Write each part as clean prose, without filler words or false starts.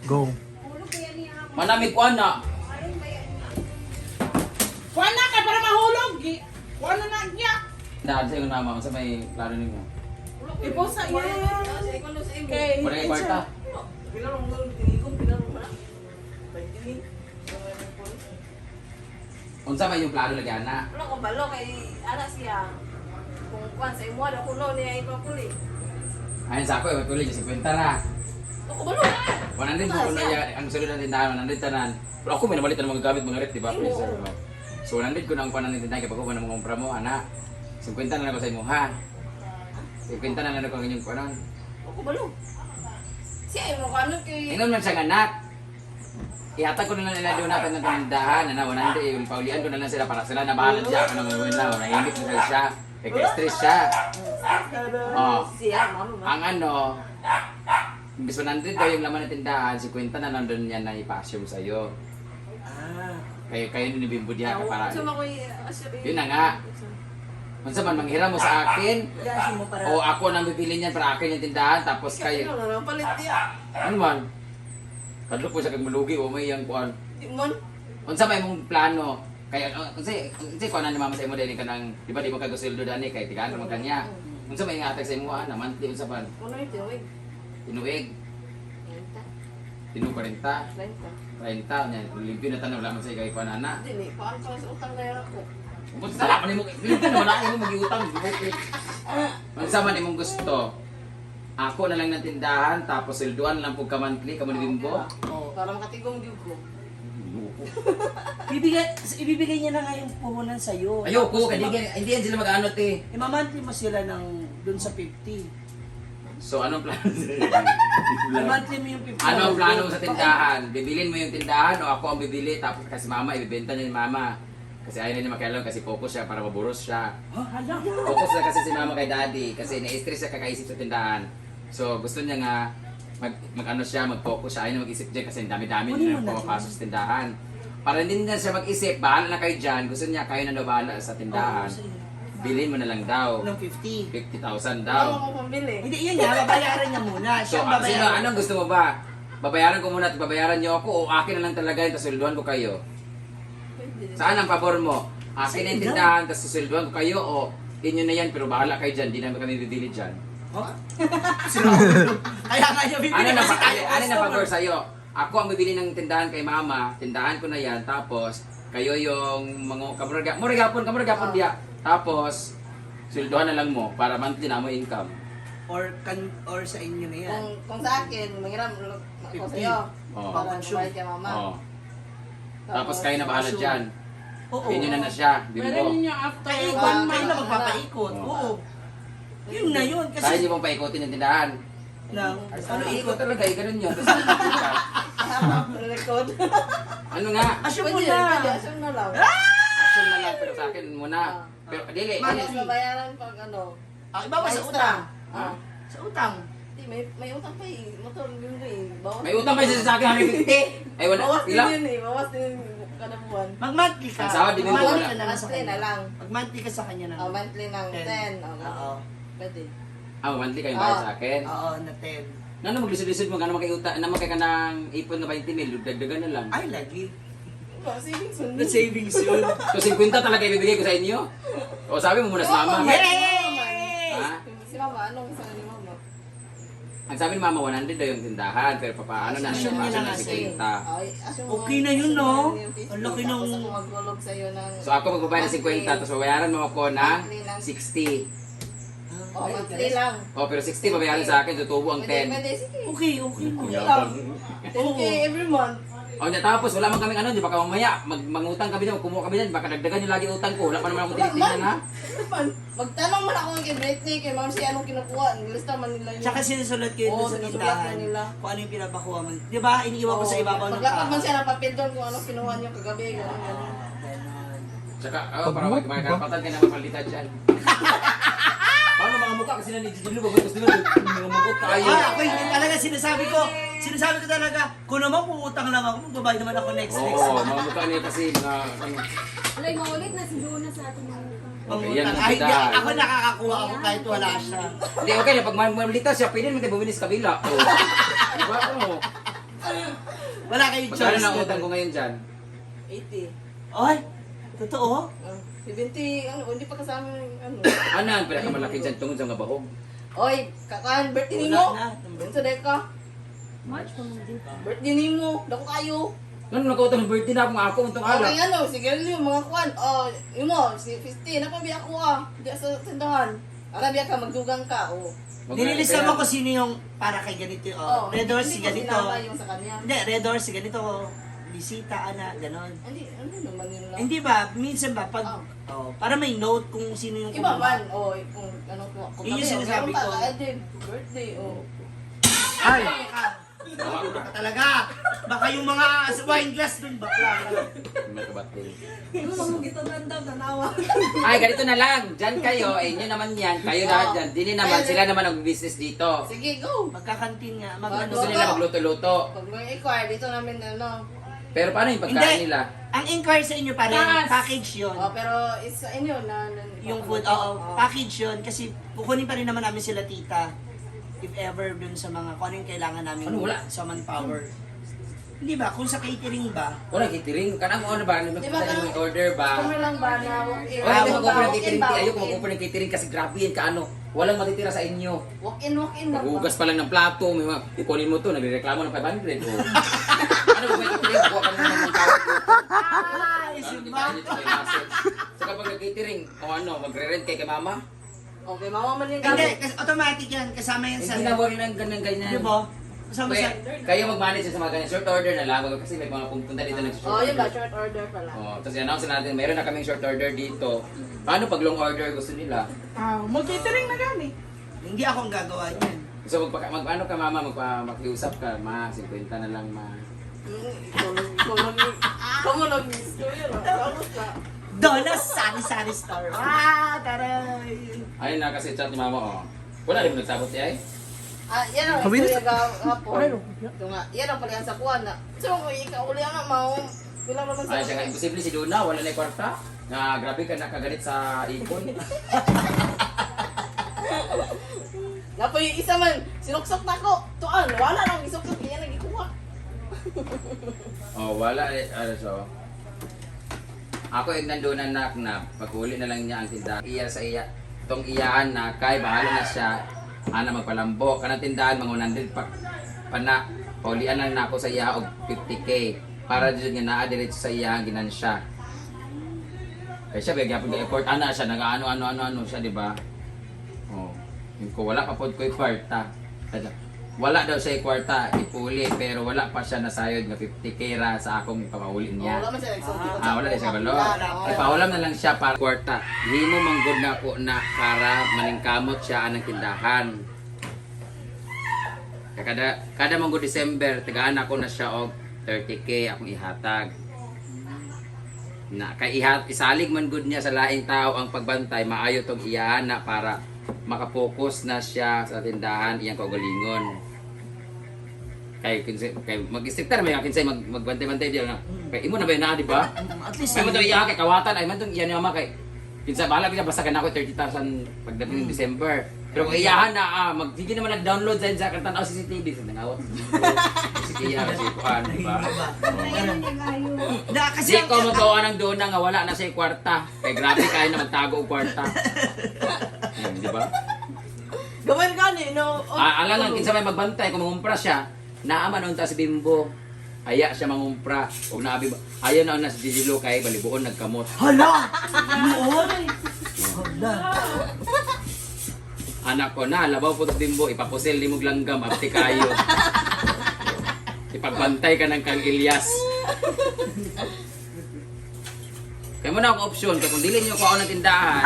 Go. Manamig ko na. Kuha na ka para mahulog. Kuha na na niya. Dahil sa iyo naman, sa may plano ninyo. Iposa yan. Okay. Wala kay kwarta. Unsa may yung plano lagi ana? Wala ko balo kay ana siya. Kung kuan sa imo ada kuno niya ipapuli. Ayun sa ako, tuloy 50 na. Ako balo. 100 po kuno ya ang sulod ng tindahan, 100 tanan. Pero ako may namalit ng mga gamit, mga rep, di ba? Freezer. So 100 ko na ang panan ng tindahan kapag ko na mga kumpra mo, ana. 50 na lang ako sa imo ha. 50 na lang ako ang inyong kuanan. Ako balo. Siya imo kanu kay Inon man siya anak. Ihatag ko na lang nila doon natin ng tindahan, na 100, paulian ko na lang sila para sila na bahala siya, ako nang gawin na, nahimik na siya, stress siya. Oh, siya mamo. ang ano, imbis 100 daw yung laman ng tindahan, 50 na nandun yan na ipa-assume sa'yo. Kayo ni Bimbo diha ka para. Suma ko Yun na nga. Unsa man manghiram mo sa akin, o ako nang bibili niyan para akin yung tindahan, tapos kayo. Ano palit dia. Ano man? Kadlo po sa kag malugi o may yang kuan. Di man. Unsa may mong plano? Kaya unsa kuan na ni mama sa imo dili ka nang di ba ka gusildo dani kay tigaan man kanya. Unsa may ihatag sa imo na monthly unsa pan? Kuno ito oi. Tinuig, 30. tinu 40, 30. 30 nya limpyo na tanan wala man sa kay kuan ana. Dili paan ka sa utang na ako. Kung sala man nimo limpyo naman ako mo magiutang di unsa man imong gusto? Ako na lang ng tindahan tapos silduan lang pug ka monthly kamo ni Bimbo. Para makatigong gyud ko. Ibibigay niya na nga yung puhunan sa'yo. Ayoko kay hindi yan sila mag-ano te. Imamantli mo sila ng dun sa 50. So anong plano? Imamantli mo yung 50. Ano ang plano mo sa tindahan? Bibilin mo yung tindahan o ako ang bibili tapos kasi mama ibebenta niya ni mama. Kasi ayaw na niya makialam kasi focus siya para maburos siya. Hala. Focus na kasi si mama kay daddy kasi na-stress siya kakaisip sa tindahan. So gusto niya nga mag-ano siya, mag-focus siya. Ayaw na mag-isip dyan kasi dami-dami niya na pumapasok sa tindahan. Para hindi na siya mag-isip, bahala na kayo dyan. Gusto niya kayo na daw bahala sa tindahan. Bilhin mo na lang daw. Ng 50. 50,000 Wala daw. ko pambili. Hindi, yun nga, babayaran niya muna. So, Siya ang sino, babayaran. anong gusto mo ba? Babayaran ko muna at babayaran niyo ako o akin na lang talaga yun, tapos silduhan ko kayo? Saan ang pabor mo? Akin na yung tindahan, tapos susilduhan ko kayo o inyo na yan, pero bahala kayo dyan, di namin kami bibili dyan. Kaya nga niya bibili kasi tayo Ano na pabor customer. sa'yo? Ako ang bibili ng tindahan kay mama, tindahan ko na yan, tapos kayo yung mga kamuragapon diya. Tapos, silduhan na lang mo para monthly na mo income. Or sa inyo na yan. Kung sa akin, mangiram ako sa iyo. Oo. Para mabayad kay mama. Oo. Tapos kayo na bahala dyan. Oo. Inyo na siya, Bimbo. After Ay, 1 one month na month. magpapaikot. Oo. Oo. Yun na yun. Kaya Kasi niyo pong paikutin yung tindahan. ano Ikot ikot? talaga, ganun yun. Tapos, Record. ano nga? Assume mo Pwede, pwede. na. Assume na lang. Action na lang, pero sa akin muna. Pero, dili. Tapos babayaran pag ano. Iba ba sa extra. utang? Ah. Sa utang. Di, may utang pa eh. Motor yun eh. Bawas. May utang pa siya sa akin, 150. Ay, wala. Bawas din Ila? yun eh. Bawas din kada buwan. Mag-monthly ka. Ang sahod, di ba Mag-monthly wala? ka na lang sa Monthly na kanya. lang. Mag-monthly ka sa kanya ng Monthly ng 10. Oo. Pwede. Ah, monthly kayong bayad sa akin. Oo, na 10. Ano maglisod-lisod mo, ano makayuta, ano makay ka ng ipon na 20 mil, dagdagan na lang. Ay, lagi. Savings yun. The savings yun. So 50 talaga ibibigay ko sa inyo? O sabi mo muna sa mama. Yay! Ha? Si mama, anong sa ni mama? Ang sabi ni mama, 100 daw yung tindahan, pero papaano na siya, Assume niya paano na na kasi. 50. Ay, assume mo, Okay na yun, no? yung 50, Ang laki tapos ng- ako maglulog sa'yo ng... So ako magbabayad ng 50, tapos babayaran mo ako ng 60. Oh, monthly lang. O, pero 60 babayaran sa akin, tutubo ang Pwede, 10. pwede, sige. Okay, okay mo. Yabang. 10K every month. O, tapos wala man kaming ano, di baka mamaya, mangutang kami dyan, kumuha kami dyan, baka dagdagan yung lagi utang ko, wala pa naman ako tinitingnan ha. Magtanong man ako kay Britney, kay Ma'am si anong kinukuha. Nilista man nila yun. Tsaka sinusulat ko yun Oo, doon sa sinusulat tindahan. na nila. Kung ano yung pinapakuha mo. Di ba? Iniiwan ko sa ibabaw ng Paglakad man kaha. siya ng papel doon kung anong kinuha niyo kagabi. Ganun, ganun. Ganon. Tsaka, para mga karapatan ka na mapalitan dyan. Paano mga mukha kasi na ni Jijilo, bago gusto nyo, mga mukha tayo. Ako yun talaga sinasabi ko talaga, kung naman puutang lang ako, magbabayad naman ako next Oo, month. mga mukha niya kasi, mga, ano, Alay, maulit na siguro na sa ating mga Okay, yan Pangutang. ang Ay, di, tindahan. ako nakakakuha ako kahit wala siya. Hindi, okay na, pag malita siya, pwede naman tayo bumili sa kabila. Oh. Diba, ano? Wala kayong Magkano choice. na utang ko ngayon dyan? 80. Ay, totoo? 70, ano, hindi pa kasama yung ano. Ano ang pinakamalaki dyan tungod sa mga bahog? Oy, kakaan, birthday Wala nimo. na. Dun sa deka. March pa mo din. Birthday nimo. Dako kayo. Ano nakautang ng birthday na akong ako itong Okay, alak? ano, sige yung mga kuan. Oh, yun mo, si 50, napabi ako Di sa tindahan. Arabiya ka, magdugang ka. Oh. Nililista mo ko sino yung para kay ganito. Oh, Red Doors si hindi ko ganito. sinama yung sa kanya. Hindi, Red Doors si ganito. Bisita, ana, ganon. Hindi, ano naman yun lang. Hindi ba, minsan ba, pag, para may note kung sino yung Iba kumuha. man, kung ano ko. Kung Yun yung sinasabi ko. Birthday, Ay! Baka talaga! Baka yung mga wine glass dun, bakla. May kabatil. Ano mo gito random na nawa. Ay, ganito na lang. Diyan kayo, inyo naman yan. Kayo lahat dyan. Dili naman, sila naman ang business dito. Sige, go. Magkakantin nga, Gusto nila magluto-luto. Pag may acquire, dito namin ano. Pero paano yung pagkain nila? Ang inquire sa inyo pa rin, Taas. package yun. Pero is sa inyo na Yung food, package yun. Kasi kukunin pa rin naman namin sila tita. If ever dun sa mga, kung ano yung kailangan namin Ano, wala? sa manpower. Hindi ba? Kung sa catering ba? Wala, catering. Kanang ano ba? Ano Di ba? ba, May order ba? Kung lang ba na walk-in? Wala, hindi mag-offer ng Walk-in catering. ba? Ayoko mag-offer ng catering kasi grabe yan kaano. Walang matitira sa inyo. Walk-in lang ba? Maghugas pa lang ng plato. May mga, ikunin mo to, nagreklamo ng 500. Oh. Ano ba may catering? Kuha ka naman ng tawag dito. Ay, si Ano ito, may message. So kapag nag-catering, o ano, magre-rent kay mama? Okay, mama man yung Hindi, gamit. kasi automatic yan. Kasama yan sa... Hindi na worry ng ganyan. Di ba? Kasama sa... Kayo mag-manage sa mga ganyan. Short order na lang. Kasi may mga pupunta dito ng short Oh, yun order. ba? Short order pala. Oh, tapos i-announce natin, mayroon na kaming short order dito. Paano pag long order gusto nila? Mag-catering na gani. Hindi ako ang gagawa niyan. So ano ka mama, makiusap ka, ma, 50 na lang ma. Ikaw mo nag-miss ko yun. Tapos na. Donas, sari-sari store. Taray! Ayun na kasi chat ni mama oh. Wala rin mo nagsabot siya eh. Yan ang istorya gahapon. Ito nga, yan ang palihan sa kuwan na. So, kung ikaw uli ang mao, bilang naman Ay siya nga, imposible si Duna, wala na yung kwarta. Na grabe ka nakaganit sa ipon. Napo yung isa man, sinuksok na ko. Tuan, wala nang isuksok, yan ang ikuha. Oh, wala eh, ano so. Ako yung nandoon na pag-uli na lang niya ang tindahan. Iya sa iya, tong iyaan na kay bahala na siya. Ana magpalambo kanang tindahan mga 100 pa na paulian lang na ako sa iya og 50k para jud nga naa diretso sa iya ginansya. Kaya siya gyapon ga effort ana siya nagaano siya di ba? Oh, yung ko wala pa pod ko kwarta. Wala daw siya kwarta ipuli pero wala pa siya nasayod nga 50k ra sa akong papauli niya. Wala man siya nagsulti. Wala na siya balo. Ipaulam na lang siya para kwarta. Himo manggod na ko na para maningkamot siya anang tindahan. Kada manggod December, tagaan ako na siya og 30k akong ihatag. Na kay isalig man gud niya sa laing tao ang pagbantay, maayo tong iyahan na para makapokus na siya sa tindahan iyang kaugalingon. Kay mag-istriktar may kinsay magbantay-bantay diyan na. Kay imo na ba na di ba? At least, Ay mo to iya kay kawatan ay man tong iya ni mama kay kinsa bahala kita basta kana ko 30,000 pagdating ng December. Pero kung iyahan na sige naman nag-download sa kartan CCTV sa nangawat. Sige iya kasi kuan di ba? Ayan ang kayo. na, kasi Di ko mo ang doon na nga wala na siya kwarta. Kay grabe kay na magtago og kwarta. Di ba? Gawin ka ni, no? Alam lang kinsa may magbantay kung mangumpra siya, naaman unta si Bimbo. Aya siya mangumpra. Og naabi ayo na nas Digilo kay balibuon nagkamot. hala! Noon! Hala! Anak ko na, labaw po ito Bimbo, ipapusil limog langgam, abti kayo. Ipagbantay ka ng Kang Ilyas. Kaya mo na akong opsyon, kaya kung dili niyo ko ako ng tindahan.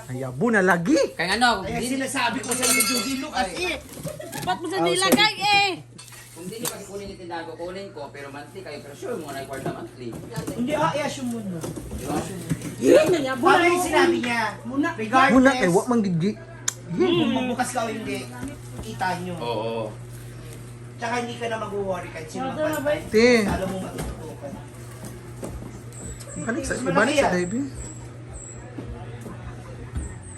Ayabo na lagi. Kaya ano, Kaya sinasabi ko sa Dugilo kasi. Ba't mo sa nilagay eh? kung di niyo kasi kunin yung tindahan ko, kunin ko, pero monthly kayo, pero sure mo na yung kwarta monthly. Hindi, i-assume mo na. Di ba? Paano yung sinabi niya? Regardless, Muna kay wa man gid. kung magbukas ka o hindi, kita nyo. Oo. Tsaka hindi ka na mag-worry kahit sino magpantay. Te. Alam mo matutukan. Balik sa Davey.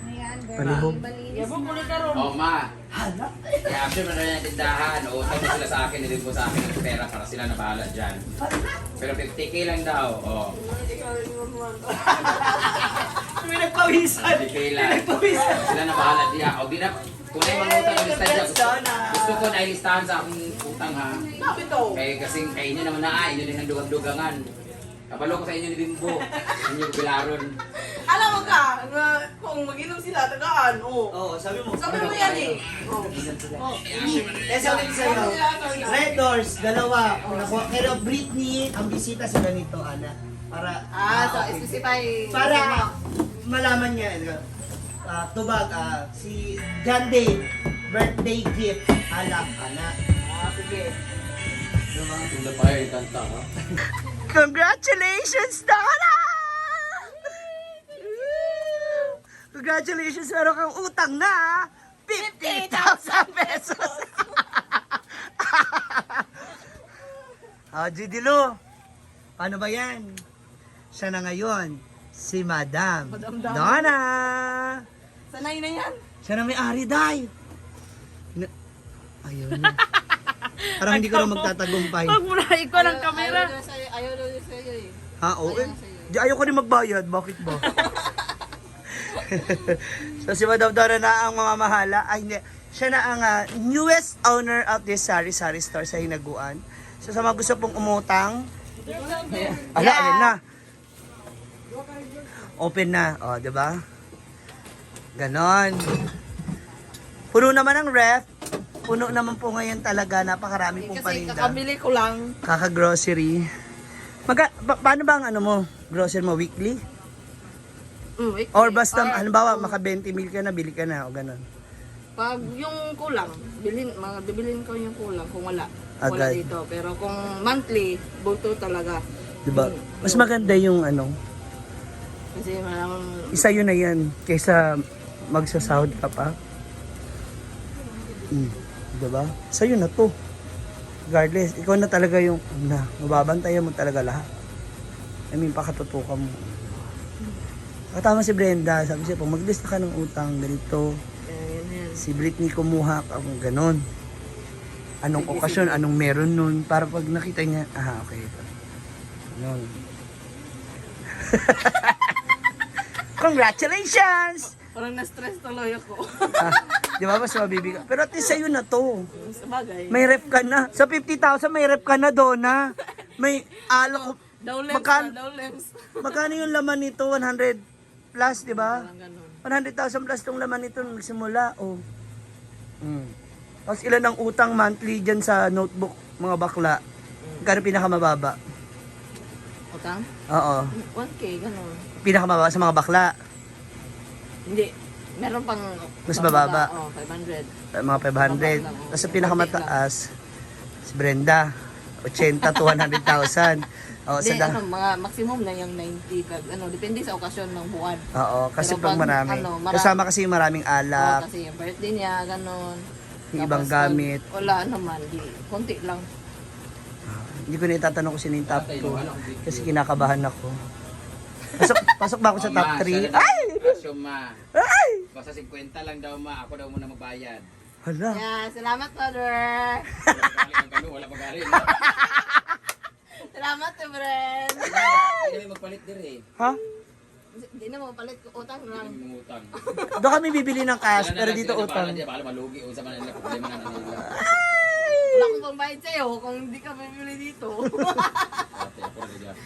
Ayan, Palibog. Yabong kulit ka ron. Oh, ma. I-option mo na yung tindahan. Utang mo sila sa akin, nilin ko sa akin ng pera para sila na bahala dyan. Pero 50k lang daw. Oh, May nagpawisan. 50k lang. Nagpawisan. Sila na bahala diya. O, di na. Kung na yung mga utang na listahan dyan. Donna. Gusto ko na ilistahan sa akong utang ha. Bakit to? Kasi kay inyo naman na inyo din ang dugang-dugangan. Kapalo ko sa inyo ni Bimbo. Inyo bilaron. Alam mo ka, na kung mag-inom sila, tagaan. Oo. Oo, sabi mo. Sabi mo yan eh. Oo. Kesa ulit sa'yo. Red Doors, dalawa. Nakuha. Pero Britney, ang bisita sa ganito, Ana. Para, So okay. specify. Para malaman niya, tubag, si John Day, birthday gift, alak, Ana. Sige. Diba? Hindi pa kayo kanta ha? Congratulations, Donna! Congratulations, meron kang utang na 50,000 pesos! GD Lu, paano ba yan? Siya na ngayon, si Madam Donna! Sanay na yan. Siya na may-ari, Day! Ayun. Parang hindi ko na magtatagumpay. Pag muna ikaw ng kamera. Ayaw daw yun sa'yo eh. Ha, oo. Di ayaw ko rin magbayad. Bakit ba? So si Madam Donna na ang mamamahala. Ay, hindi. Siya na ang newest owner of this sari-sari store sa Hinaguan. So sa mga gusto pong umutang, ala, ayun na. Open na. O, di ba? Ganon. Puno naman ang ref. Puno naman po ngayon talaga. Napakarami pong Kasi paninda. kakabili ko lang. Kaka-grocery. Paano ba ang ano mo? Grocery mo? Weekly? Wait. Or basta, halimbawa, maka 20 mil ka na, bili ka na, o ganun. Pag yung kulang, bibilin ko yung kulang kung wala. Wala Agad. dito. Pero kung monthly, bulto talaga. Diba? Mas maganda yung ano, Kasi malamang isa yun na yan, kaysa magsasahod ka pa. Diba? Sa'yo na to. Regardless, ikaw na talaga yung, mababantayan mo talaga lahat. I mean, pakatutukan mo. Katama si Brenda, sabi siya, pag maglista ka ng utang, ganito, yan. si Britney kumuha ka, ganon. Anong okasyon, anong meron nun, para pag nakita niya, okay. Ganon. Congratulations! Parang na-stress tuloy ako. Di ba, mas mabibigat. Pero at least sa'yo na to. Sa bagay. May rep ka na. Sa 50,000, may rep ka na doon, na. May alak. Dowlems Magkano- na, dowlems. Magkano yung laman nito? 100 plus, di ba? Parang ganun. 100,000 plus tong laman nito nung nagsimula. Oh. Tapos ilan ang utang monthly dyan sa notebook, mga bakla? Kano pinakamababa? Utang? Oo. 1K, ganun. Pinakamababa sa mga bakla. Hindi. Meron pang... Mas bababa. Oo, 500. Mga 500. Tapos sa pinakamataas, si Brenda. 80 to 100,000. Oo, Hindi, sa mga maximum na yung 95. Depende sa okasyon ng buwan. Oo, kasi Pero pag pag, marami. marami. Kasama kasi yung maraming Oo, alak, kasi yung birthday niya, ganun. yung ibang Tapos pag gamit. Wala naman, konti lang. Hindi ko na itatanong kung sino yung top 2 kasi kinakabahan ako. Pasok ba ako sa top 3? Ay! Rasyo ma. Ay! Basta 50 lang daw ma. Ako daw muna magbayad. Hala. Yeah, salamat, Mother. Wala pag-ari. Salamat, friend. Hindi kami magpalit din eh. Ha? Hindi na mo palit ko utang lang. Kami mangutang. Doon kami bibili ng cash, pero dito utang. Baka malugi. Unsa man nila problema na nila. Wala akong pambayad sa'yo kung hindi ka bibili dito. Ate, ako rin ako.